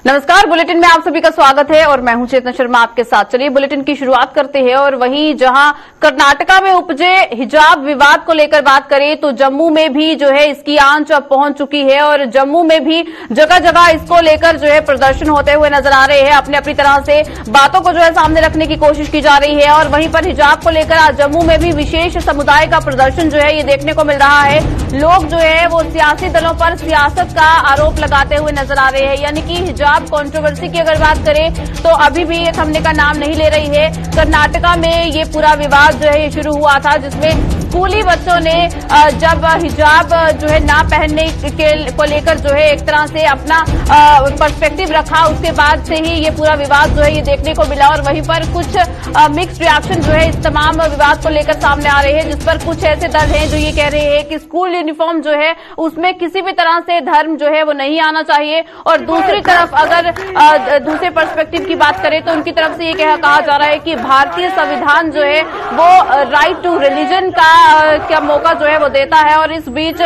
नमस्कार, बुलेटिन में आप सभी का स्वागत है और मैं हूं चेतना शर्मा आपके साथ। चलिए बुलेटिन की शुरुआत करते हैं। और वहीं जहां कर्नाटका में उपजे हिजाब विवाद को लेकर बात करें तो जम्मू में भी जो है इसकी आंच अब पहुंच चुकी है और जम्मू में भी जगह जगह इसको लेकर जो है प्रदर्शन होते हुए नजर आ रहे हैं। अपने अपनी तरह से बातों को जो है सामने रखने की कोशिश की जा रही है। और वहीं पर हिजाब को लेकर आज जम्मू में भी विशेष समुदाय का प्रदर्शन जो है ये देखने को मिल रहा है। लोग जो है वो सियासी दलों पर सियासत का आरोप लगाते हुए नजर आ रहे हैं। यानी कि हिजाब कंट्रोवर्सी की अगर बात करें तो अभी भी ये थमने का नाम नहीं ले रही है। कर्नाटका में ये पूरा विवाद जो है ये शुरू हुआ था, जिसमें स्कूली बच्चों ने जब हिजाब जो है ना पहनने को लेकर जो है एक तरह से अपना पर्सपेक्टिव रखा, उसके बाद से ही ये पूरा विवाद जो है ये देखने को मिला। और वहीं पर कुछ मिक्स्ड रिएक्शन जो है इस तमाम विवाद को लेकर सामने आ रहे हैं, जिस पर कुछ ऐसे दल हैं जो ये कह रहे हैं कि स्कूल यूनिफॉर्म जो है उसमें किसी भी तरह से धर्म जो है वो नहीं आना चाहिए। और दूसरी तरफ अगर दूसरे पर्सपेक्टिव की बात करें तो उनकी तरफ से ये कहा जा रहा है कि भारतीय संविधान जो है वो राइट टू रिलीजन का मौका जो है वो देता है। और इस बीच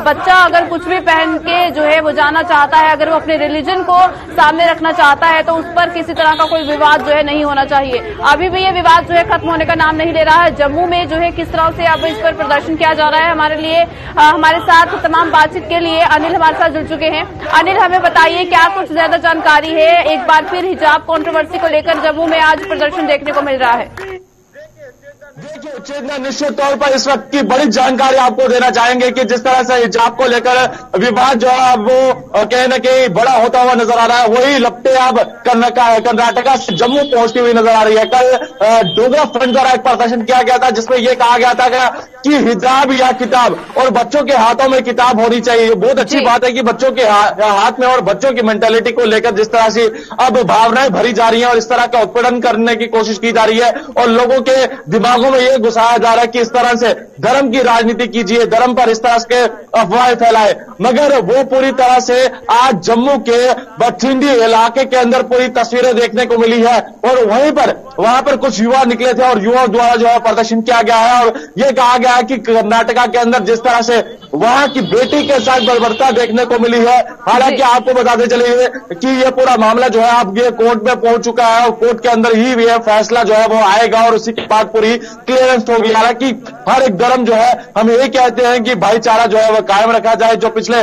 बच्चा अगर कुछ भी पहन के जो है वो जाना चाहता है, अगर वो अपने रिलीजन को सामने रखना चाहता है तो उस पर किसी तरह का कोई विवाद जो है नहीं होना चाहिए। अभी भी ये विवाद जो है खत्म होने का नाम नहीं ले रहा है। जम्मू में जो है किस तरह से अब इस पर प्रदर्शन किया जा रहा है, हमारे साथ तमाम बातचीत के लिए अनिल हमारे साथ जुड़ चुके हैं। अनिल, हमें बताइए क्या कुछ ज्यादा जानकारी है। एक बार फिर हिजाब कंट्रोवर्सी को लेकर जम्मू में आज प्रदर्शन देखने को मिल रहा है। देखिए चेतना, निश्चित तौर पर इस वक्त की बड़ी जानकारी आपको देना चाहेंगे कि जिस तरह से हिजाब को लेकर विवाद जो है वो कहीं न कहीं बड़ा होता हुआ नजर आ रहा है, वही लपटे अब कर्नाटका से जम्मू पहुंचती हुई नजर आ रही है। कल डोगरा फ्रंट द्वारा एक प्रदर्शन किया गया था जिसमें यह कहा गया था कि हिजाब या किताब, और बच्चों के हाथों में किताब होनी चाहिए। बहुत अच्छी बात है कि बच्चों के हाथ में और बच्चों की मेंटेलिटी को लेकर जिस तरह से अब भावनाएं भरी जा रही है और इस तरह का उत्पीड़न करने की कोशिश की जा रही है और लोगों के दिमागों में ये घुसाया जा रहा है कि इस तरह से धर्म की राजनीति कीजिए, धर्म पर इस तरह के अफवाहें फैलाए। मगर वो पूरी तरह से आज जम्मू के बठिंडी इलाके के अंदर पूरी तस्वीरें देखने को मिली है। और वहां पर कुछ युवा निकले थे और युवाओं द्वारा जो है प्रदर्शन किया गया है और यह कहा गया है कि कर्नाटका के अंदर जिस तरह से वहां की बेटी के साथ बर्बरता देखने को मिली है। हालांकि आपको बताते चलिए कि यह पूरा मामला जो है अब ये कोर्ट में पहुंच चुका है और कोर्ट के अंदर ही यह फैसला जो है वो आएगा और उसी के बाद पूरी क्लियरेंस होगी। हालांकि हर एक धर्म जो है हम यही कहते हैं कि भाईचारा जो है वो कायम रखा जाए, जो पिछले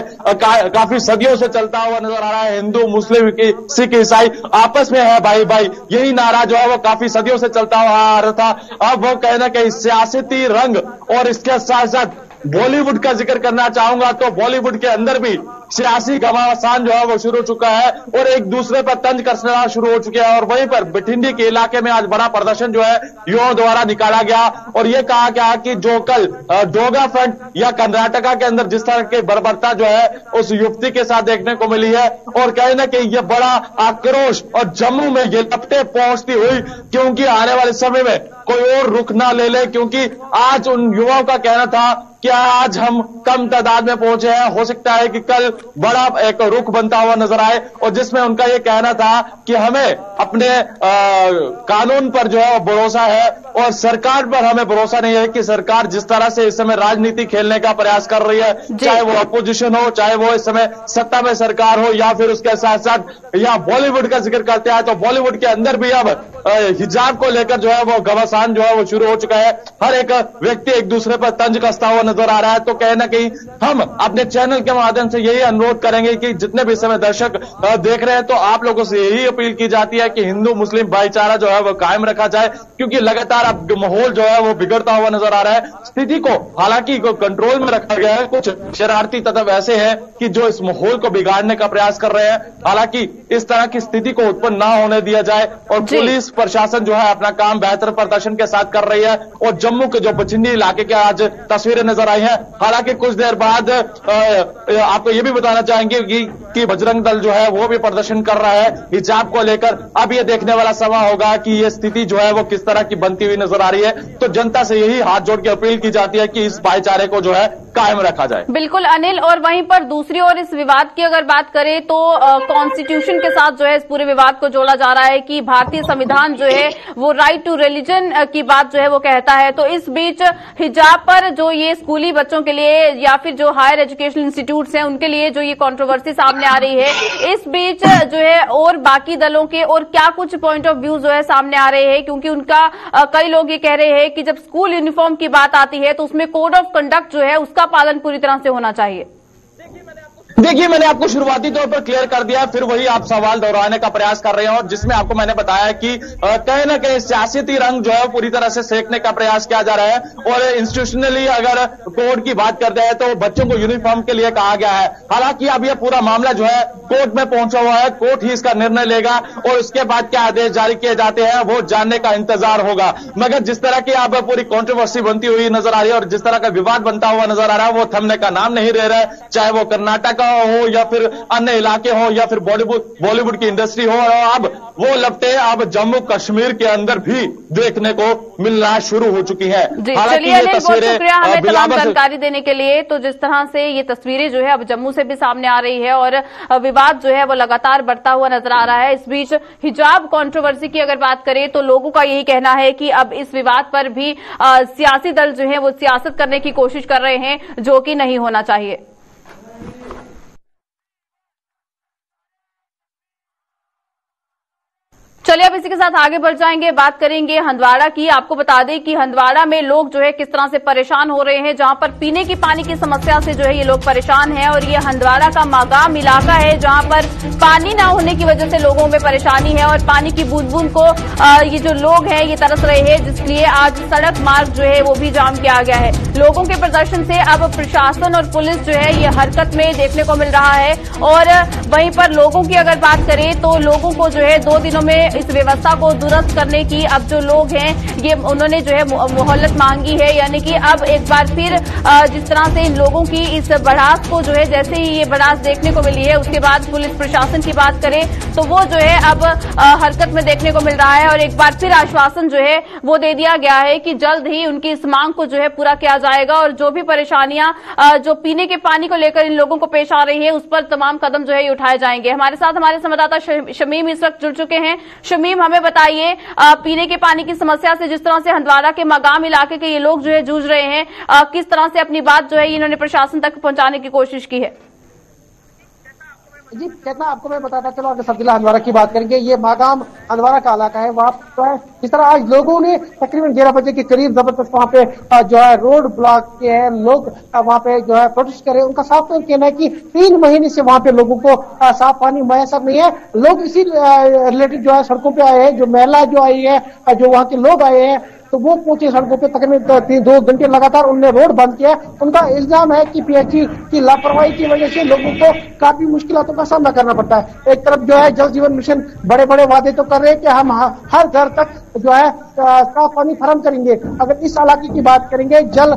काफी सदियों से चलता हुआ नजर आ रहा है। हिंदू, मुस्लिम, सिख, ईसाई आपस में है भाई भाई, यही नारा जो है वो काफी सदियों से चलता हुआ आ रहा था। अब वो कहीं ना कहीं सियासती रंग और इसके साथ साथ बॉलीवुड का जिक्र करना चाहूंगा तो बॉलीवुड के अंदर भी सियासी घमासान जो है वो शुरू हो चुका है और एक दूसरे पर तंज कसना शुरू हो चुके हैं। और वहीं पर बठिंडी के इलाके में आज बड़ा प्रदर्शन जो है युवाओं द्वारा निकाला गया और ये कहा गया कि जो कल डोगरा फ्रंट या कर्नाटका के अंदर जिस तरह की बर्बरता जो है उस युवती के साथ देखने को मिली है और कहीं ना कहीं ये बड़ा आक्रोश और जम्मू में ये लपटे पहुंचती हुई, क्योंकि आने वाले समय में कोई और रुख ना ले ले, क्योंकि आज उन युवाओं का कहना था कि आज हम कम तादाद में पहुंचे हैं, हो सकता है कि कल बड़ा एक रुख बनता हुआ नजर आए। और जिसमें उनका ये कहना था कि हमें अपने कानून पर जो है वो भरोसा है और सरकार पर हमें भरोसा नहीं है कि सरकार जिस तरह से इस समय राजनीति खेलने का प्रयास कर रही है, चाहे वो अपोजिशन हो, चाहे वो इस समय सत्ता में सरकार हो या फिर उसके साथ साथ या बॉलीवुड का जिक्र करते हैं तो बॉलीवुड के अंदर भी अब हिजाब को लेकर जो है वो घमासान जो है वो शुरू हो चुका है। हर एक व्यक्ति एक दूसरे पर तंज कसता हुआ नजर आ रहा है। तो कहीं ना कहीं हम अपने चैनल के माध्यम से यही अनुरोध करेंगे कि जितने भी समय दर्शक देख रहे हैं तो आप लोगों से यही अपील की जाती है कि हिंदू मुस्लिम भाईचारा जो है वो कायम रखा जाए, क्योंकि लगातार अब माहौल जो है वो बिगड़ता हुआ नजर आ रहा है। स्थिति को हालांकि कंट्रोल में रखा गया है, कुछ शरारती तत्व ऐसे हैं कि जो इस माहौल को बिगाड़ने का प्रयास कर रहे हैं। हालांकि इस तरह की स्थिति को उत्पन्न ना होने दिया जाए और पुलिस प्रशासन जो है अपना काम बेहतर प्रदर्शन के साथ कर रही है। और जम्मू के जो बठिंडी इलाके के आज तस्वीरें नजर आई है। हालांकि कुछ देर बाद आपको ये भी बताना चाहेंगे कि बजरंग दल जो है वो भी प्रदर्शन कर रहा है हिजाब को लेकर। अब ये देखने वाला समय होगा कि ये स्थिति जो है वो किस तरह की बनती हुई नजर आ रही है। तो जनता से यही हाथ जोड़ के अपील की जाती है कि इस भाईचारे को जो है कायम रखा जाए। बिल्कुल अनिल, और वहीं पर दूसरी ओर इस विवाद की अगर बात करें तो कॉन्स्टिट्यूशन के साथ जो है इस पूरे विवाद को जोड़ा जा रहा है कि भारतीय संविधान जो है वो राइट टू रिलीजन की बात जो है वो कहता है। तो इस बीच हिजाब पर जो ये स्कूली बच्चों के लिए या फिर जो हायर एजुकेशन इंस्टीट्यूट्स हैं उनके लिए जो ये कंट्रोवर्सी सामने आ रही है, इस बीच जो है और बाकी दलों के और क्या कुछ पॉइंट ऑफ व्यू जो है सामने आ रहे हैं, क्योंकि उनका कई लोग ये कह रहे हैं कि जब स्कूल यूनिफॉर्म की बात आती है तो उसमें कोड ऑफ कंडक्ट जो है उसका पालन पूरी तरह से होना चाहिए। देखिए, मैंने आपको शुरुआती तौर पर क्लियर कर दिया, फिर वही आप सवाल दोहराने का प्रयास कर रहे हैं, और जिसमें आपको मैंने बताया कि कहीं ना कहीं सियासती रंग जो है पूरी तरह से सेकने का प्रयास किया जा रहा है। और इंस्टीट्यूशनली अगर कोर्ट की बात करते हैं तो बच्चों को यूनिफॉर्म के लिए कहा गया है। हालांकि अब यह पूरा मामला जो है कोर्ट में पहुंचा हुआ है, कोर्ट ही इसका निर्णय लेगा और उसके बाद क्या आदेश जारी किए जाते हैं वो जानने का इंतजार होगा। मगर जिस तरह की अब पूरी कॉन्ट्रोवर्सी बनती हुई नजर आ रही है और जिस तरह का विवाद बनता हुआ नजर आ रहा है वो थमने का नाम नहीं ले रहा है, चाहे वो कर्नाटक हो या फिर अन्य इलाके हो या फिर बॉलीवुड की इंडस्ट्री हो। और अब वो लपटे अब जम्मू कश्मीर के अंदर भी देखने को मिलना शुरू हो चुकी है। हालांकि ये तस्वीरें हमें तमाम जानकारी देने के लिए। तो जिस तरह से ये तस्वीरें जो है अब जम्मू से भी सामने आ रही है और विवाद जो है वो लगातार बढ़ता हुआ नजर आ रहा है। इस बीच हिजाब कंट्रोवर्सी की अगर बात करें तो लोगों का यही कहना है कि अब इस विवाद पर भी सियासी दल जो है वो सियासत करने की कोशिश कर रहे हैं, जो कि नहीं होना चाहिए। चलिए अब इसी के साथ आगे बढ़ जाएंगे, बात करेंगे हंदवाड़ा की। आपको बता दें कि हंदवाड़ा में लोग जो है किस तरह से परेशान हो रहे हैं, जहां पर पीने की पानी की समस्या से जो है ये लोग परेशान हैं। और ये हंदवाड़ा का मागाम इलाका है जहां पर पानी ना होने की वजह से लोगों में परेशानी है और पानी की बूंद बूंद को ये जो लोग हैं ये तरस रहे हैं, जिसलिए आज सड़क मार्ग जो है वो भी जाम किया गया है। लोगों के प्रदर्शन से अब प्रशासन और पुलिस जो है ये हरकत में देखने को मिल रहा है। और वहीं पर लोगों की अगर बात करें तो लोगों को जो है 2 दिनों में इस व्यवस्था को दुरुस्त करने की अब जो लोग हैं ये उन्होंने जो है मोहलत मांगी है। यानी कि अब एक बार फिर जिस तरह से इन लोगों की इस बढ़ास को जो है जैसे ही ये बढ़ास देखने को मिली है उसके बाद पुलिस प्रशासन की बात करें तो वो जो है अब हरकत में देखने को मिल रहा है। और एक बार फिर आश्वासन जो है वो दे दिया गया है कि जल्द ही उनकी इस मांग को जो है पूरा किया जाएगा और जो भी परेशानियां जो पीने के पानी को लेकर इन लोगों को पेश आ रही है उस पर तमाम कदम जो है ये उठाए जाएंगे। हमारे साथ हमारे संवाददाता शमीम इस वक्त जुड़ चुके हैं। शमीम, हमें बताइए पीने के पानी की समस्या से जिस तरह से हंदवाड़ा के मगाम इलाके के ये लोग जो है जूझ रहे हैं, किस तरह से अपनी बात जो है इन्होंने प्रशासन तक पहुंचाने की कोशिश की है? जी चेतना, आपको मैं बताता चलो अगर सबजिला हंदवाड़ा की बात करेंगे, ये मागाम हंदवाड़ा का इलाका है। वहाँ पर जिस तरह आज लोगों ने तकरीबन 11 बजे के करीब जबरदस्त वहाँ पे जो है रोड ब्लॉक किए हैं, लोग वहाँ पे जो है प्रोटेस्ट कर रहे हैं। उनका साफ तौर कहना है कि 3 महीने से वहाँ पे लोगों को साफ पानी मैसर नहीं है। लोग इसी रिलेटेड जो है सड़कों पे आए हैं, जो महिला जो आई है, जो वहाँ के लोग आए हैं तो वो पहुंचे सड़कों पे तकरीबन 2 घंटे लगातार उन्होंने रोड बंद किया। उनका इल्जाम है कि पीएचई की लापरवाही की वजह से लोगों को काफी मुश्किलों का सामना करना पड़ता है। एक तरफ जो है जल जीवन मिशन बड़े बड़े वादे तो कर रहे हैं कि हम हर घर तक जो है साफ पानी फराहम करेंगे। अगर इस इलाके की बात करेंगे, जल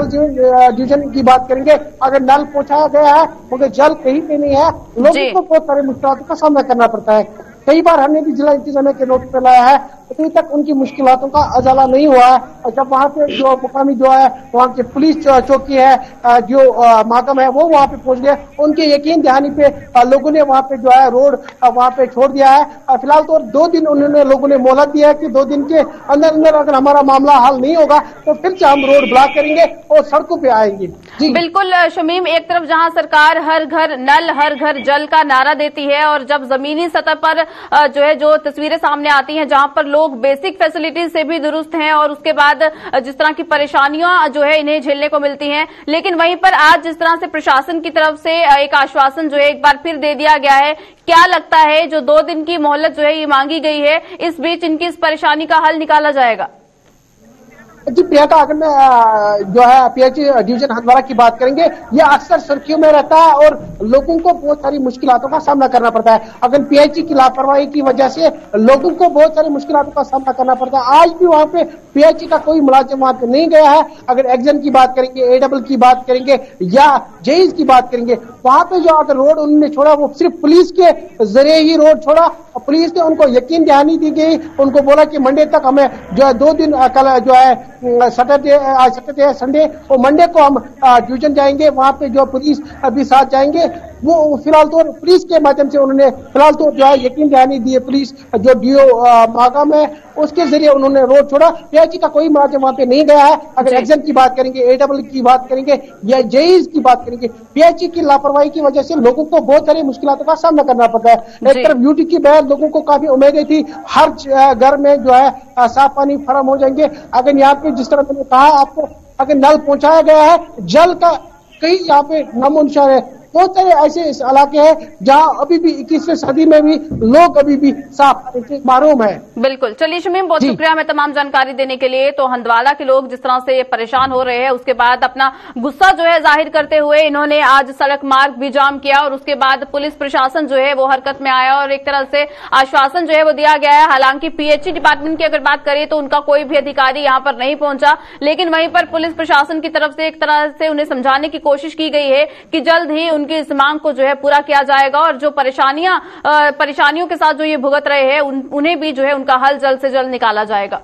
जीवन डिवीजन की बात करेंगे, अगर नल पहुंचाया गया है मगर जल कहीं पे नहीं है, लोगों को बहुत सारी मुश्किलों का सामना करना पड़ता है। कई बार हमने भी जिला इंतजामिया के नोटिस पे लाया है, अभी तक उनकी मुश्किलों का अजाला नहीं हुआ है। और जब वहाँ पे जो मुकामी जो है वहाँ की पुलिस चौकी है, जो महकम है वो वहाँ पे पहुंच गए, उनके यकीन दहानी पे लोगों ने वहाँ पे जो है रोड वहाँ पे छोड़ दिया है। फिलहाल तो 2 दिन उन्होंने लोगों ने मोहलत दिया है कि 2 दिन के अंदर अंदर अगर हमारा मामला हल नहीं होगा तो फिर से हम रोड ब्लॉक करेंगे और सड़कों पे आएंगे। बिल्कुल शमीम, एक तरफ जहां सरकार हर घर नल हर घर जल का नारा देती है और जब जमीनी सतह पर जो है जो तस्वीरें सामने आती हैं जहां पर लोग बेसिक फैसिलिटीज से भी दुरुस्त हैं और उसके बाद जिस तरह की परेशानियां जो है इन्हें झेलने को मिलती हैं, लेकिन वहीं पर आज जिस तरह से प्रशासन की तरफ से एक आश्वासन जो है एक बार फिर दे दिया गया है, क्या लगता है जो 2 दिन की मोहलत जो है ये मांगी गई है, इस बीच इनकी इस परेशानी का हल निकाला जाएगा? जी प्रियंका, अगर मैं जो है पीएचई डिवीजन हंदवाड़ा की बात करेंगे, ये अक्सर सुर्खियों में रहता है और लोगों को बहुत सारी मुश्किलों का सामना करना पड़ता है। अगर पीएचई की लापरवाही की वजह से लोगों को बहुत सारी मुश्किलों का सामना करना पड़ता है। आज भी वहाँ पे पीएचई का कोई मुलाजिम वहाँ पे नहीं गया है। अगर एग्जाम की बात करेंगे, एडबल की बात करेंगे या जेईज की बात करेंगे, वहाँ पे जो अगर रोड उन्होंने छोड़ा वो सिर्फ पुलिस के जरिए ही रोड छोड़ा, पुलिस ने उनको यकीन दहानी दी गई, उनको बोला कि मंडे तक हमें जो है 2 दिन कल जो है सैटरडे संडे और मंडे को हम डिवीजन जाएंगे, वहां पे जो पुलिस अभी साथ जाएंगे। वो फिलहाल तो पुलिस के माध्यम से उन्होंने फिलहाल तो जो है यकीन दहानी दी है। पुलिस जो डीओ मागाम है उसके जरिए उन्होंने रोड छोड़ा। पीआईजी का कोई मुलाजिम वहां पे नहीं गया है। अगर एग्जाम की बात करेंगे, AEE की बात करेंगे या जेईई की बात करेंगे, पीआईजी की लापरवाही की वजह से लोगों को बहुत सारी मुश्किलों का सामना करना पड़ता है। एक तरफ ड्यूटी की बगैर लोगों को काफी उम्मीदें थी, हर घर में जो है साफ पानी फराहम हो जाएंगे। अगर यहाँ पे जिस तरह मैंने कहा आपको, अगर नल पहुंचाया गया है, जल का कहीं यहाँ पे नामो निशान है। बहुत सारे ऐसे इलाके हैं जहां अभी भी 21वीं सदी में भी लोग अभी भी साफ महरूम है। बिल्कुल। चलिए शमीम, बहुत शुक्रिया हमें तमाम जानकारी देने के लिए। तो हंदवाड़ा के लोग जिस तरह से परेशान हो रहे हैं, उसके बाद अपना गुस्सा जो है जाहिर करते हुए इन्होंने आज सड़क मार्ग भी जाम किया और उसके बाद पुलिस प्रशासन जो है वो हरकत में आया और एक तरह से आश्वासन जो है वो दिया गया है। हालांकि पीएचई डिपार्टमेंट की अगर बात करें तो उनका कोई भी अधिकारी यहां पर नहीं पहुंचा, लेकिन वहीं पर पुलिस प्रशासन की तरफ से एक तरह से उन्हें समझाने की कोशिश की गई है कि जल्द ही उनकी इस मांग को जो है पूरा किया जाएगा और जो परेशानियों के साथ जो ये भुगत रहे हैं उन्हें भी जो है उनका हल जल्द से जल्द निकाला जाएगा।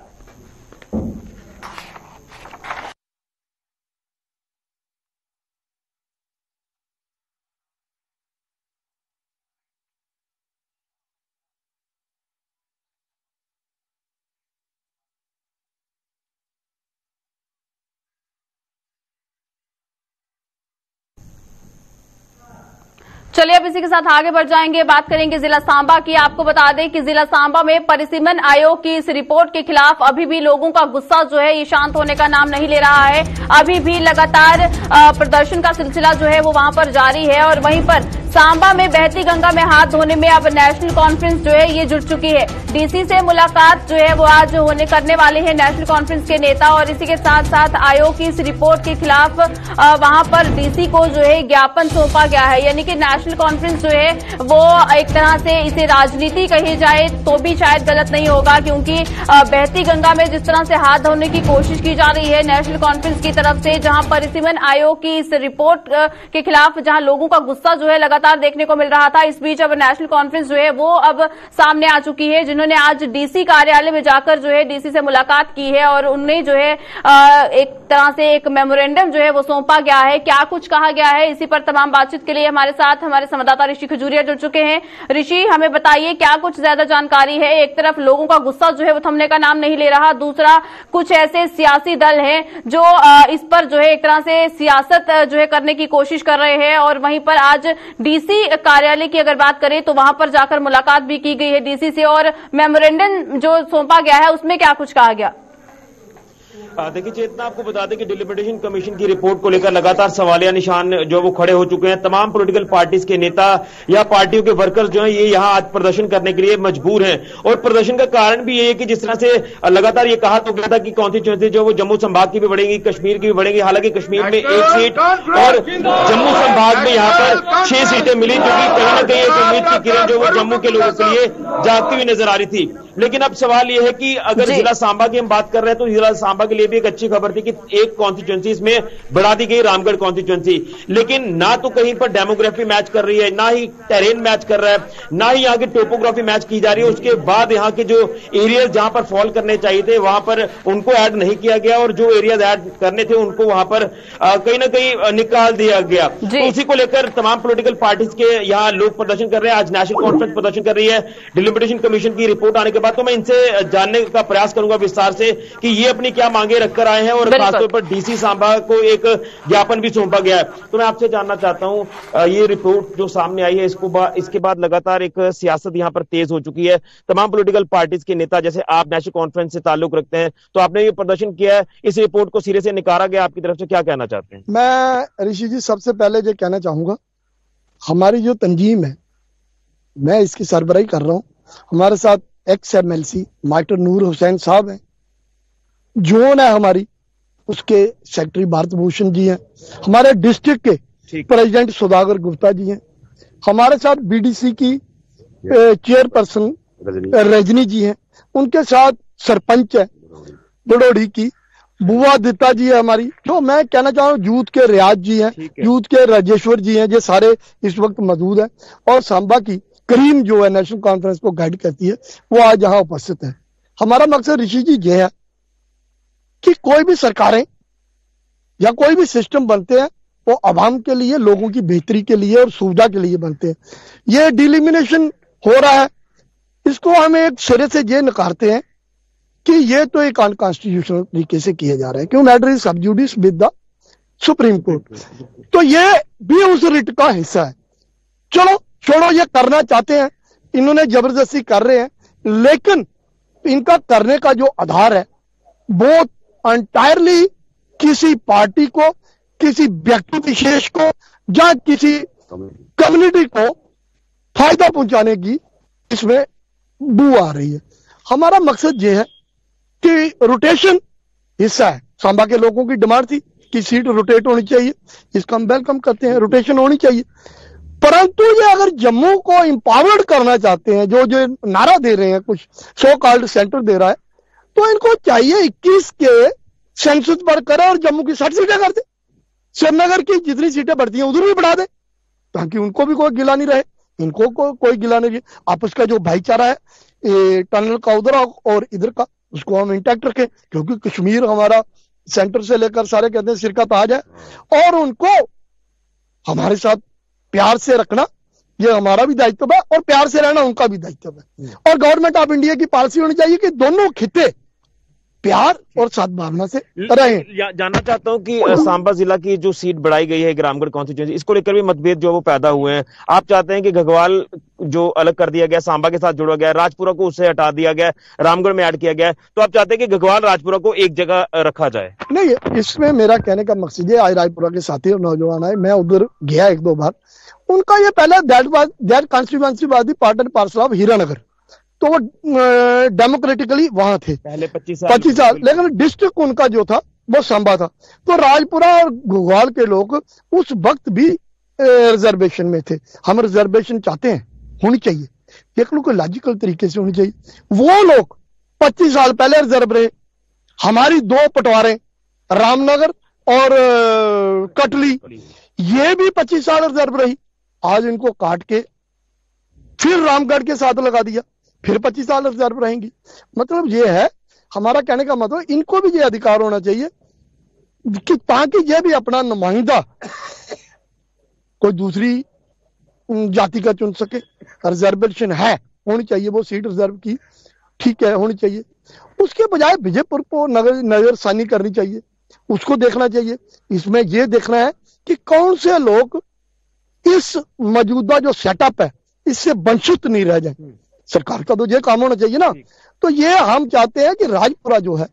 चलिए अब इसी के साथ आगे बढ़ जाएंगे, बात करेंगे जिला सांबा की। आपको बता दें कि जिला सांबा में परिसीमन आयोग की इस रिपोर्ट के खिलाफ अभी भी लोगों का गुस्सा जो है ये शांत होने का नाम नहीं ले रहा है। अभी भी लगातार प्रदर्शन का सिलसिला जो है वो वहां पर जारी है और वहीं पर सांबा में बहती गंगा में हाथ धोने में अब नेशनल कॉन्फ्रेंस जो है ये जुट चुकी है। डीसी से मुलाकात जो है वो आज करने वाले हैं नेशनल कॉन्फ्रेंस के नेता और इसी के साथ साथ आयोग की इस रिपोर्ट के खिलाफ वहां पर डीसी को जो है ज्ञापन सौंपा गया है। यानी कि नेशनल कॉन्फ्रेंस जो है वो एक तरह से इसे राजनीति कही जाए तो भी शायद गलत नहीं होगा, क्योंकि बहती गंगा में जिस तरह से हाथ धोने की कोशिश की जा रही है नेशनल कॉन्फ्रेंस की तरफ से, जहां परिसीमन आयोग की इस रिपोर्ट के खिलाफ जहां लोगों का गुस्सा जो है लगातार देखने को मिल रहा था, इस बीच अब नेशनल कॉन्फ्रेंस जो है वो अब सामने आ चुकी है, जिन्होंने आज डीसी कार्यालय में जाकर जो है डीसी से मुलाकात की है और उन्हें जो है एक तरह से एक मेमोरेंडम जो है वो सौंपा गया है। क्या कुछ कहा गया है, इसी पर तमाम बातचीत के लिए हमारे साथ हमारे संवाददाता ऋषि खजूरिया जुड़ चुके हैं। ऋषि, हमें बताइए क्या कुछ ज्यादा जानकारी है। एक तरफ लोगों का गुस्सा जो है वो थमने का नाम नहीं ले रहा, दूसरा कुछ ऐसे सियासी दल हैं जो इस पर जो है एक तरह से सियासत जो है करने की कोशिश कर रहे हैं और वहीं पर आज डीसी कार्यालय की अगर बात करें तो वहां पर जाकर मुलाकात भी की गई है डीसी से और मेमोरेंडम जो सौंपा गया है उसमें क्या कुछ कहा गया। देखिए चेतना, आपको बता दें कि डिलिमिटेशन कमीशन की रिपोर्ट को लेकर लगातार सवालिया निशान जो वो खड़े हो चुके हैं। तमाम पॉलिटिकल पार्टीज के नेता या पार्टियों के वर्कर्स जो हैं ये यहाँ आज प्रदर्शन करने के लिए मजबूर हैं और प्रदर्शन का कारण भी ये है कि जिस तरह से लगातार ये कहा तो गया था कि कॉन्स्टिट्यूंसी जो वो जम्मू संभाग की भी बढ़ेंगी, कश्मीर की भी बढ़ेंगी। हालांकि कश्मीर में 1 सीट और जम्मू संभाग में यहाँ पर 6 सीटें मिली, क्योंकि कहीं ना कहीं एक उम्मीद की किरण जो वो जम्मू के लोगों के लिए जागती हुई नजर आ रही थी। लेकिन अब सवाल यह है कि अगर जिला सांबा की हम बात कर रहे हैं तो जिला सांबा के लिए भी एक अच्छी खबर थी कि एक कॉन्स्टिट्यूंसी इसमें बढ़ा दी गई, रामगढ़ कॉन्स्टिट्यूंसी। लेकिन ना तो कहीं पर डेमोग्राफी मैच कर रही है, ना ही टेरेन मैच कर रहा है, ना ही यहाँ की टोपोग्राफी मैच की जा रही है। उसके बाद यहाँ के जो एरियाज जहां पर फॉल करने चाहिए थे वहां पर उनको ऐड नहीं किया गया और जो एरियाज ऐड करने थे उनको वहां पर कहीं ना कहीं निकाल दिया गया। तो उसी को लेकर तमाम पॉलिटिकल पार्टीज के यहाँ लोग प्रदर्शन कर रहे हैं। आज नेशनल कॉन्फ्रेंस प्रदर्शन कर रही है डिलिमिटेशन कमीशन की रिपोर्ट आने के बाद। तो मैं इनसे जानने का प्रयास करूंगा विस्तार से कि ये अपनी क्या मांगे रखकर आए हैं और खासतौर पर डीसी सांबा को एक ज्ञापन भी सौंपा गया है। तो मैं आपसे जानना चाहता हूं, ये रिपोर्ट जो सामने आई है इसके बाद लगातार एक सियासत यहां पर तेज हो चुकी है। तमाम पॉलिटिकल पार्टीज के नेता, जैसे आप नेशनल कॉन्फ्रेंस से ताल्लुक रखते हैं, तो आपने ये प्रदर्शन किया है, इस रिपोर्ट को सिरे से नकारा गया, आपकी तरफ से क्या कहना चाहते हैं? मैं ऋषि जी सबसे पहले ये कहना चाहूंगा, हमारी जो तंजीम है मैं इसकी सरबराही कर रहा हूं। हमारे साथ एक्स MLC मास्टर नूर हुसैन साहब हैं, जोन है हमारी उसके सेक्रेटरी भारत भूषण जी हैं, हमारे डिस्ट्रिक्ट के प्रेसिडेंट सुधाकर गुप्ता जी हैं, हमारे साथ BDC की चेयरपर्सन रजनी जी हैं, उनके साथ सरपंच है बड़ोड़ी की बुआ दत्ता जी है हमारी। तो मैं कहना चाह रहा हूँ यूथ के रियाज जी हैं, यूथ के राजेश्वर जी हैं, ये सारे इस वक्त मौजूद हैं और सांबा की करीम जो है नेशनल कॉन्फ्रेंस को गाइड करती है, वो आज यहाँ उपस्थित है। हमारा मकसद ऋषि जी ये है कि कोई भी सरकारें या कोई भी सिस्टम बनते हैं वो आवाम के लिए, लोगों की बेहतरी के लिए और सुविधा के लिए बनते हैं। ये डिलिमिनेशन हो रहा है, इसको हम एक सिरे से ये नकारते हैं कि ये तो एक अनकॉन्स्टिट्यूशनल तरीके से किया जा रहा है, क्यों मैटर इज सब जुडिस विद द सुप्रीम कोर्ट। तो ये भी उस रिट का हिस्सा है। चलो छोड़ो, ये करना चाहते हैं, इन्होंने जबरदस्ती कर रहे हैं, लेकिन इनका करने का जो आधार है वो एंटायरली किसी पार्टी को, किसी व्यक्ति विशेष को या किसी कम्युनिटी को फायदा पहुंचाने की इसमें बू आ रही है। हमारा मकसद ये है कि रोटेशन हिस्सा है। सांबा के लोगों की डिमांड थी कि सीट रोटेट होनी चाहिए, इसका हम वेलकम करते हैं, रोटेशन होनी चाहिए। परंतु ये अगर जम्मू को इंपावर्ड करना चाहते हैं, जो जो नारा दे रहे हैं, कुछ सो कॉल्ड सेंटर दे रहा है, तो इनको चाहिए 21 के सेंसस पर करे और जम्मू की 60 सीटें कर दे। श्रीनगर की जितनी सीटें बढ़ती हैं उधर भी बढ़ा दे, ताकि उनको भी कोई गिला नहीं रहे, इनको कोई गिला नहीं रहे। आपस का जो भाईचारा है टनल का उधर और इधर का, उसको हम इंटैक्ट रखें, क्योंकि कश्मीर हमारा सेंटर से लेकर सारे कहते हैं सिर का ताज है, और उनको हमारे साथ प्यार से रखना ये हमारा भी दायित्व है और प्यार से रहना उनका भी दायित्व है। और गवर्नमेंट ऑफ इंडिया की पॉलिसी होनी चाहिए कि दोनों खिते प्यार और सद्भावना से रहे। जानना चाहता हूं कि सांबा जिला की जो सीट बढ़ाई गई है रामगढ़ कॉन्स्टिट्यूएंसी, इसको लेकर भी मतभेद जो वो पैदा हुए हैं। आप चाहते हैं कि घगवाल जो अलग कर दिया गया, सांबा के साथ जोड़ा गया, राजपुरा को उससे हटा दिया गया, रामगढ़ में ऐड किया गया है, तो आप चाहते हैं कि घगवाल राजपुरा को एक जगह रखा जाए? नहीं, इसमें मेरा कहने का मकसद है, आज राजपुरा के साथी और नौजवान आए, मैं उधर गया 1-2 बार, उनका ये पहले that constituency was the part and parcel of Hiranagar, तो वो डेमोक्रेटिकली वहां थे पहले 25 साल, लेकिन डिस्ट्रिक्ट उनका जो था वो सांबा था। तो राजपुरा और घगवाल के लोग उस वक्त भी रिजर्वेशन में थे। हम रिजर्वेशन चाहते हैं, होनी चाहिए, लेकिन कोई लॉजिकल तरीके से होनी चाहिए। वो लोग 25 साल पहले रिजर्व रहे, हमारी 2 पटवारें रामनगर और कटली, ये भी 25 साल रिजर्व रही। आज इनको काट के फिर रामगढ़ के साथ लगा दिया, फिर 25 साल रिजर्व रहेंगी। मतलब ये है, हमारा कहने का मतलब इनको भी ये अधिकार होना चाहिए कि ताकि ये भी अपना नुमाइंदा कोई दूसरी जाति का चुन सके। रिजर्वेशन है, होनी चाहिए वो सीट रिजर्व की, ठीक है, होनी चाहिए। उसके बजाय विजयपुर को नजरसानी करनी चाहिए, उसको देखना चाहिए। इसमें यह देखना है कि कौन से लोग इस मौजूदा जो सेटअप है इससे वंचित नहीं रह जाए। सरकार का तो ये काम होना चाहिए ना। तो ये हम चाहते हैं कि राजपुरा जो है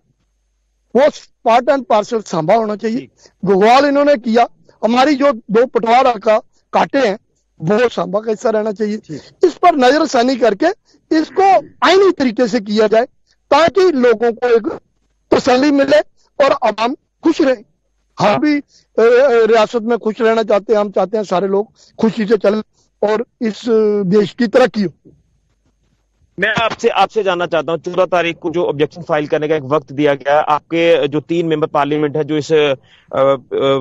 वो पार्ट एंड पार्सल सांबा होना चाहिए। घगवाल इन्होंने किया, हमारी जो 2 पटवारा का काटे हैं वो सांबा का हिस्सा रहना चाहिए। इस पर नजरसानी करके इसको आईनी तरीके से किया जाए, ताकि लोगों को एक तसल्ली मिले और आवाम खुश रहे। हम भी रियासत में खुश रहना चाहते हैं, हम चाहते हैं सारे लोग खुशी से चलें और इस देश की तरक्की हो। मैं आपसे जानना चाहता हूं, 14 तारीख को जो ऑब्जेक्शन फाइल करने का एक वक्त दिया गया, आपके जो 3 मेंबर पार्लियामेंट है जो इस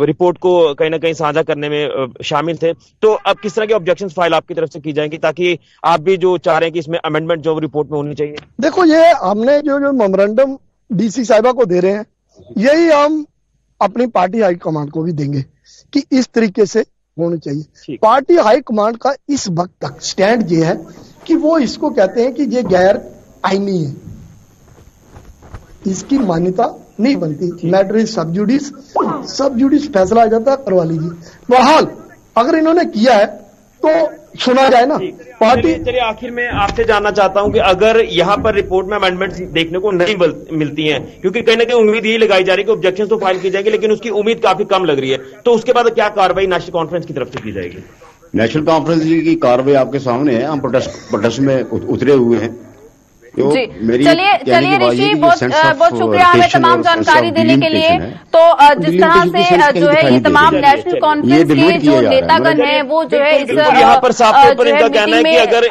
रिपोर्ट को कहीं ना कहीं साझा करने में शामिल थे, तो अब किस तरह के ऑब्जेक्शन फाइल आपकी तरफ से की जाएंगी, ताकि आप भी जो चाह रहे हैं कि इसमें अमेंडमेंट जो रिपोर्ट में होनी चाहिए? देखो, ये हमने जो मेमोरेंडम डीसी साहिबा को दे रहे हैं, यही हम अपनी पार्टी हाईकमांड को भी देंगे कि इस तरीके से होनी चाहिए। पार्टी हाईकमांड का इस वक्त तक स्टैंड ये है कि वो इसको कहते हैं कि ये गैर आईनी है, इसकी मान्यता नहीं बनती। मैटर इज सब जुडिस फैसला आ जाता है, करवा लीजिए। बहरहाल अगर इन्होंने किया है तो सुना जाए ना पार्टी। चलिए आखिर में आपसे जानना चाहता हूं कि अगर यहां पर रिपोर्ट में अमेंडमेंट्स देखने को नहीं मिलती हैं, क्योंकि कहीं ना कहीं उम्मीद यही लगाई जा रही है कि ऑब्जेक्शन तो फाइल की जाएगी, लेकिन उसकी उम्मीद काफी कम लग रही है, तो उसके बाद क्या कार्रवाई नेशनल कॉन्फ्रेंस की तरफ से की जाएगी? नेशनल कॉन्फ्रेंस की कार्रवाई आपके सामने है। हम प्रोटेस्ट में उतरे हुए हैं जी चलिए ऋषि, बहुत शुक्रिया हमें तमाम जानकारी देने के लिए। तो जिस तरह से जो है ये तमाम नेशनल कॉन्फ्रेंस के जो नेतागण हैं वो जो है इस यहाँ पर साफ तौर पर इनका कहना है कि अगर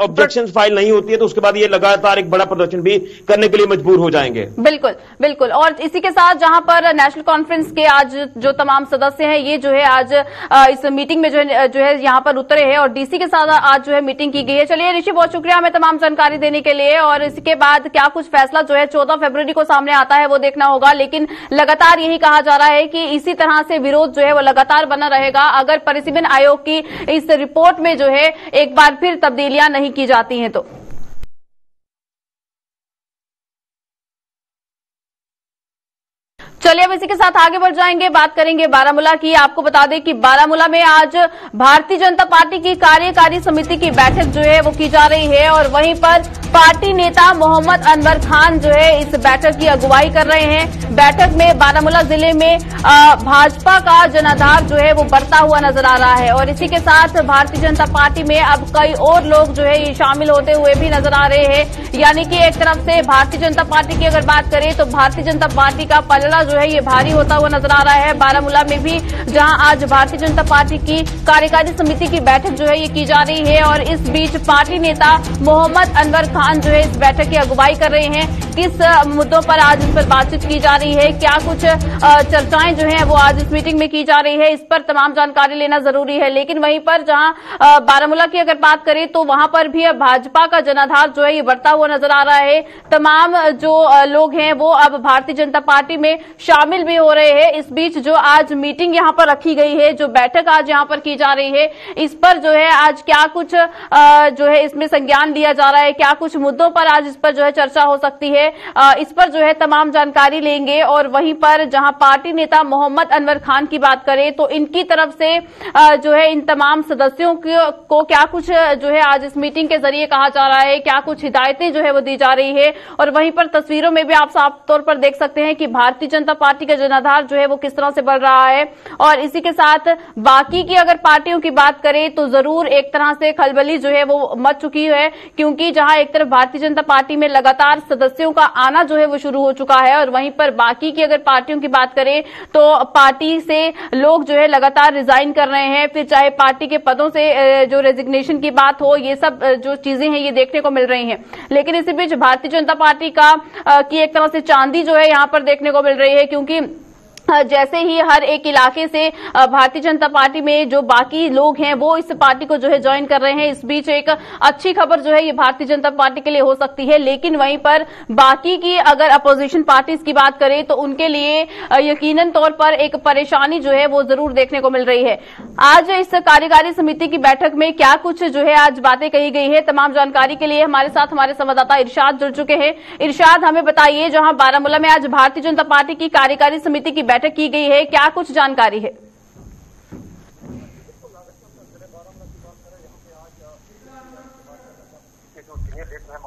ऑब्जेक्शन फाइल नहीं होती है तो उसके बाद ये लगातार एक बड़ा प्रदर्शन भी करने के लिए मजबूर हो जाएंगे। बिल्कुल बिल्कुल। और इसी के साथ जहां पर नेशनल कॉन्फ्रेंस के आज जो तमाम सदस्य हैं ये जो है आज इस मीटिंग में जो है यहाँ पर उतरे हैं और डीसी के साथ आज जो है मीटिंग की गई है। चलिए ऋषि, बहुत शुक्रिया हमें तमाम जानकारी देने के लिए। और इसके बाद क्या कुछ फैसला जो है 14 फरवरी को सामने आता है वो देखना होगा, लेकिन लगातार यही कहा जा रहा है कि इसी तरह से विरोध जो है वो लगातार बना रहेगा अगर परिसीमन आयोग की इस रिपोर्ट में जो है एक बार फिर तब्दीलियां नहीं की जाती हैं तो। चलिए अब इसी के साथ आगे बढ़ जाएंगे, बात करेंगे बारामूला की। आपको बता दें कि बारामूला में आज भारतीय जनता पार्टी की कार्यकारी समिति की बैठक जो है वो की जा रही है और वहीं पर पार्टी नेता मोहम्मद अनवर खान जो है इस बैठक की अगुवाई कर रहे हैं। बैठक में बारामूला जिले में भाजपा का जनाधार जो है वो बढ़ता हुआ नजर आ रहा है और इसी के साथ भारतीय जनता पार्टी में अब कई और लोग जो है ये शामिल होते हुए भी नजर आ रहे हैं। यानी कि एक तरफ से भारतीय जनता पार्टी की अगर बात करें तो भारतीय जनता पार्टी का पलड़ा जो है ये भारी होता हुआ नजर आ रहा है। बारामूला में भी जहां आज भारतीय जनता पार्टी की कार्यकारी समिति की बैठक जो है ये की जा रही है और इस बीच पार्टी नेता मोहम्मद अनवर खान जो है इस बैठक की अगुवाई कर रहे हैं। किस मुद्दों पर आज इस पर बातचीत की जा रही है, क्या कुछ चर्चाएं जो है वो आज इस मीटिंग में की जा रही है, इस पर तमाम जानकारी लेना जरूरी है। लेकिन वहीं पर जहां बारामूला की अगर बात करें तो वहां पर भी अब भाजपा का जनाधार जो है ये बढ़ता हुआ नजर आ रहा है। तमाम जो लोग हैं वो अब भारतीय जनता पार्टी में शामिल भी हो रहे हैं। इस बीच जो आज मीटिंग यहां पर रखी गई है, जो बैठक आज यहां पर की जा रही है, इस पर जो है आज क्या कुछ जो है इसमें संज्ञान लिया जा रहा है, क्या कुछ मुद्दों पर आज इस पर जो है चर्चा हो सकती है, इस पर जो है तमाम जानकारी लेंगे। और वहीं पर जहां पार्टी नेता मोहम्मद अनवर खान की बात करें तो इनकी तरफ से जो है इन तमाम सदस्यों को क्या कुछ जो है आज इस मीटिंग के जरिए कहा जा रहा है, क्या कुछ हिदायतें जो है वो दी जा रही है। और वहीं पर तस्वीरों में भी आप साफ तौर पर देख सकते हैं कि भारतीय जनता पार्टी का जनाधार जो है वो किस तरह से बढ़ रहा है। और इसी के साथ बाकी की अगर पार्टियों की बात करें तो जरूर एक तरह से खलबली जो है वो मच चुकी है, क्योंकि जहां एक तरफ भारतीय जनता पार्टी में लगातार सदस्यों का आना जो है वो शुरू हो चुका है और वहीं पर बाकी की अगर पार्टियों की बात करें तो पार्टी से लोग जो है लगातार रिजाइन कर रहे हैं। फिर चाहे पार्टी के पदों से जो रेजिग्नेशन की बात हो, ये सब जो चीजें हैं ये देखने को मिल रही हैं। लेकिन इसी बीच भारतीय जनता पार्टी की एक तरह से चांदी जो है यहां पर देखने को मिल रही है, क्योंकि जैसे ही हर एक इलाके से भारतीय जनता पार्टी में जो बाकी लोग हैं वो इस पार्टी को जो है ज्वाइन कर रहे हैं। इस बीच एक अच्छी खबर जो है ये भारतीय जनता पार्टी के लिए हो सकती है। लेकिन वहीं पर बाकी की अगर अपोजिशन पार्टीज की बात करें तो उनके लिए यकीनन तौर पर एक परेशानी जो है वो जरूर देखने को मिल रही है। आज इस कार्यकारी समिति की बैठक में क्या कुछ जो है आज बातें कही गई है, तमाम जानकारी के लिए हमारे साथ हमारे संवाददाता इरशाद जुड़ चुके हैं। इरशाद, हमें बताइए, जहां बारामूला में आज भारतीय जनता पार्टी की कार्यकारी समिति की बैठक की गई है, क्या कुछ जानकारी है?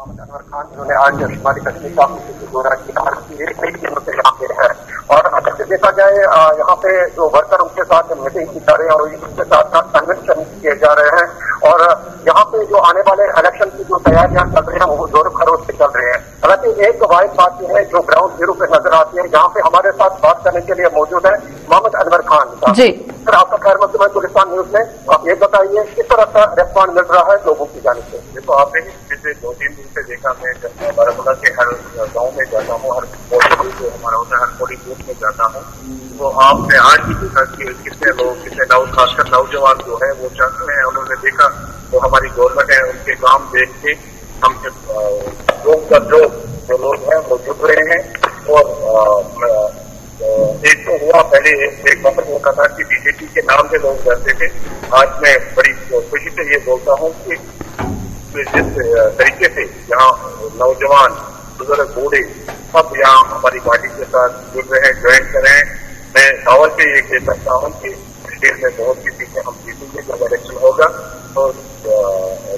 अनवर खान जिन्होंने आज शुमारी कश्मीर का दौरा किया यहाँ पे है और अगर देखा जाए यहाँ पे जो वर्कर उनके साथ मीटिंग की जा रही है और उनके साथ साथ कन्वेंशन किए जा रहे हैं और यहाँ पे जो आने वाले इलेक्शन की जो तैयारियां चल रही हैं वो जोर खरोश से चल रही है। हालांकि एक वाइड बात यह है जो ग्राउंड जीरो पे नजर आती है, जहाँ पे हमारे साथ बात करने के लिए मौजूद है मोहम्मद अनवर खान साहब। जी सर, आपका खैर मकदम है गुलिस्तान न्यूज में, आप ये बताइए किस तरह का रेस्पॉन्स मिल रहा है लोगों की जानिब से? देखो, आपने पिछले 2-3 दिन से देखा, मैं जब बारामूला के हर गाँव में जाता हूँ, हर पोलिंग जो हमारा होता है हर पोलिंग बूथ में जाता हूँ, तो आपने आज भी देखा कि कितने लोग, कितने खासकर नौजवान जो है वो चाहते हैं, उन्होंने देखा तो हमारी गवर्नमेंट है उनके काम देख के हम जो लोग हैं वो जुड़ रहे हैं। और एक तो हुआ पहले एक वक्त होता था कि बीजेपी के नाम से लोग डरते थे, आज मैं बड़ी खुशी से ये बोलता हूँ कि जिस तरीके से यहाँ नौजवान, बुजुर्ग, बूढ़े सब यहाँ हमारी पार्टी के साथ जुड़ रहे हैं, ज्वाइन कर रहे हैं, मैं दावत से ये कह सकता हूँ कि स्टेट में बहुत की सीटें हम जीतेंगे जब इलेक्शन होगा और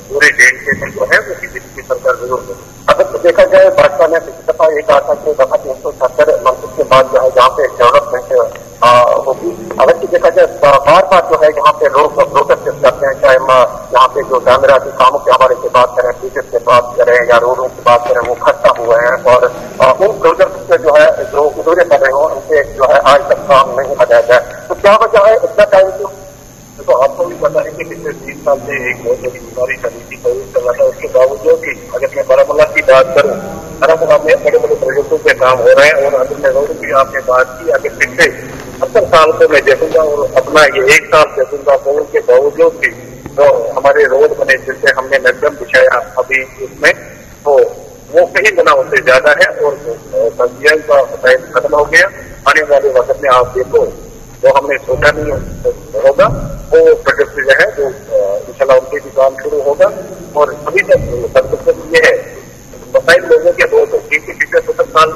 पूरे देश में जो है वो बीजेपी की सरकार जरूर होगी। अगर देखा जाए भाजपा ने पिछली दफा ये कहा था कि दफा 370 मंसूब के बाद जो है जहाँ पे डेवलपमेंट होगी। अगर देखा जाए बार बार जो है यहाँ पे लोग प्रोटेस्ट करते हैं, चाहे यहाँ पे जो तामीराती कामों के हवाले से बात करें, ब्रिजेस से बात करें या रोडों की बात करें, वो खत्म हुए हैं और उन प्रोजेक्ट से जो है जो अधूरे पड़ रहे हो उनसे जो है आज तक काम नहीं बनाया जाए। तो क्या वजह है इतना टाइम क्यों? तो आपको भी पता है कि पिछले 3 साल से एक बहुत बड़ी बीमारी चली थी, कोविड चला था। उसके बावजूद भी अगर मैं बारामूला की बात करूँ, बारामूला में बड़े बड़े प्रोजेक्टों पे काम हो रहे हैं और अगर मैं रोड की आपने बात की, अगर पिछले 70 साल को मैं देखूंगा और अपना ये 1 साल देखूंगा, कोविड के बावजूद भी तो हमारे रोड बने जिससे हमने नजम बिछाया अभी उसमें, तो वो कहीं गुना उससे ज्यादा है और सब्जियां का टाइम खत्म हो गया। आने वाले वक्त में आप देखो जो हमने सोचा नहीं होगा वो प्रोजेक्ट जो है वो इंशाल्लाह उनके भी काम शुरू होगा। और अभी तक सर्वप्रथम ये है बताइए लोगों के बहुत क्योंकि पिछले 70 साल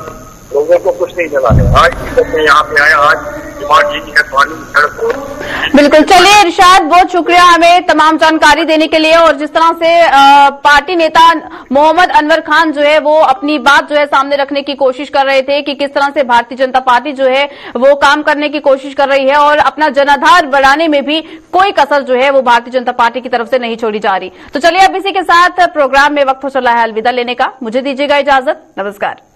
लोगों को कुछ नहीं मिला है। आज मैं यहाँ पे आया, आज डिमांड यही है पानी, सड़क। बिल्कुल, चलिए इरशाद, बहुत शुक्रिया हमें तमाम जानकारी देने के लिए। और जिस तरह से पार्टी नेता मोहम्मद अनवर खान जो है वो अपनी बात जो है सामने रखने की कोशिश कर रहे थे कि किस तरह से भारतीय जनता पार्टी जो है वो काम करने की कोशिश कर रही है और अपना जनाधार बढ़ाने में भी कोई कसर जो है वो भारतीय जनता पार्टी की तरफ से नहीं छोड़ी जा रही। तो चलिए अब इसी के साथ प्रोग्राम में वक्त हो चला है अलविदा लेने का। मुझे दीजिएगा इजाजत, नमस्कार।